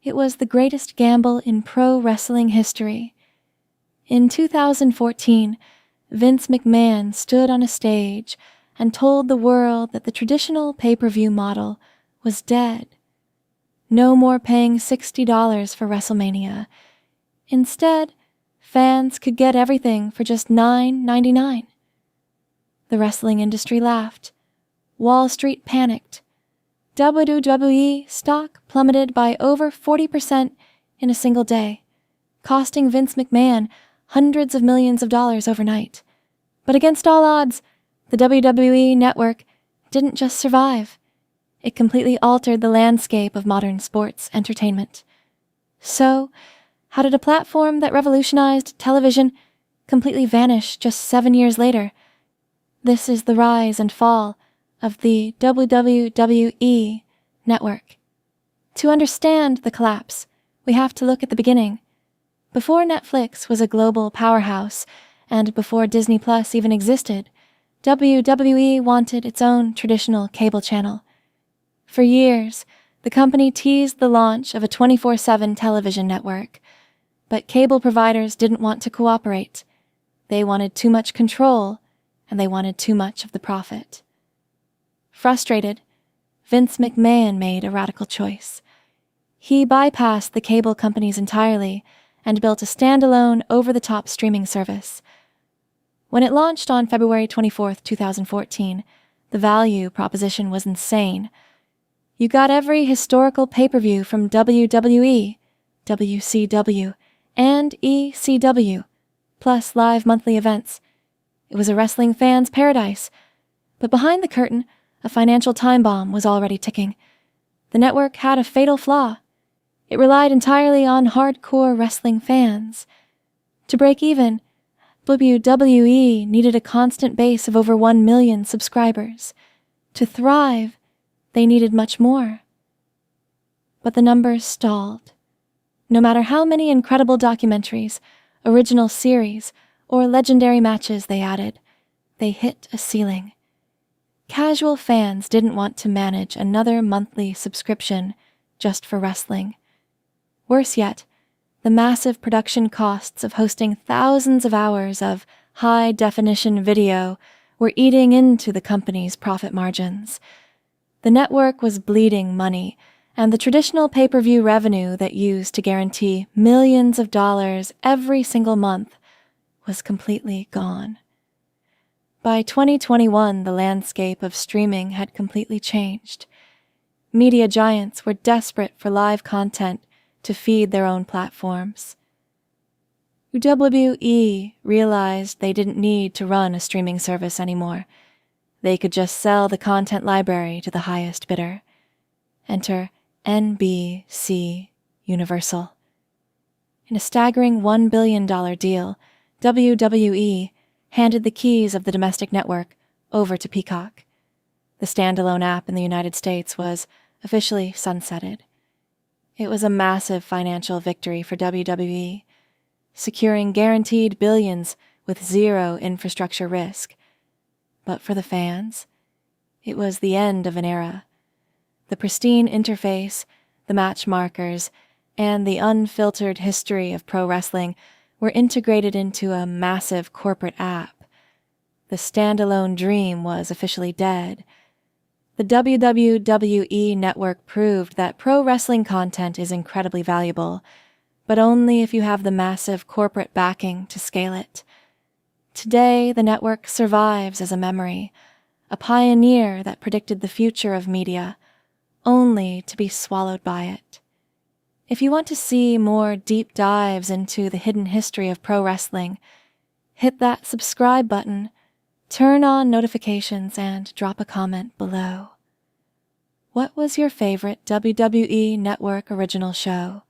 It was the greatest gamble in pro wrestling history. In 2014, Vince McMahon stood on a stage and told the world that the traditional pay-per-view model was dead. No more paying $60 for WrestleMania. Instead, fans could get everything for just $9.99. The wrestling industry laughed. Wall Street panicked. WWE stock plummeted by over 40% in a single day, costing Vince McMahon hundreds of millions of dollars overnight. But against all odds, the WWE Network didn't just survive. It completely altered the landscape of modern sports entertainment. So, how did a platform that revolutionized television completely vanish just 7 years later? This is the rise and fall of the WWE Network. To understand the collapse, we have to look at the beginning. Before Netflix was a global powerhouse, and before Disney Plus even existed, WWE wanted its own traditional cable channel. For years, the company teased the launch of a 24/7 television network, but cable providers didn't want to cooperate. They wanted too much control, and they wanted too much of the profit. Frustrated, Vince McMahon made a radical choice. He bypassed the cable companies entirely and built a standalone, over-the-top streaming service. When it launched on February 24, 2014, the value proposition was insane. You got every historical pay-per-view from WWE, WCW, and ECW, plus live monthly events. It was a wrestling fan's paradise. But behind the curtain, a financial time bomb was already ticking. The network had a fatal flaw. It relied entirely on hardcore wrestling fans. To break even, WWE needed a constant base of over 1 million subscribers. To thrive, they needed much more. But the numbers stalled. No matter how many incredible documentaries, original series, or legendary matches they added, they hit a ceiling. Casual fans didn't want to manage another monthly subscription just for wrestling. Worse yet, the massive production costs of hosting thousands of hours of high-definition video were eating into the company's profit margins. The network was bleeding money, and the traditional pay-per-view revenue that used to guarantee millions of dollars every single month was completely gone. By 2021, the landscape of streaming had completely changed. Media giants were desperate for live content to feed their own platforms. WWE realized they didn't need to run a streaming service anymore. They could just sell the content library to the highest bidder. Enter NBC Universal. In a staggering $1 billion deal, WWE handed the keys of the domestic network over to Peacock. The standalone app in the United States was officially sunsetted. It was a massive financial victory for WWE, securing guaranteed billions with zero infrastructure risk. But for the fans, it was the end of an era. The pristine interface, the match markers, and the unfiltered history of pro wrestling were integrated into a massive corporate app. The standalone dream was officially dead. The WWE Network proved that pro wrestling content is incredibly valuable, but only if you have the massive corporate backing to scale it. Today, the network survives as a memory, a pioneer that predicted the future of media, only to be swallowed by it. If you want to see more deep dives into the hidden history of pro wrestling, hit that subscribe button, turn on notifications, and drop a comment below. What was your favorite WWE Network original show?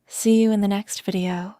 See you in the next video.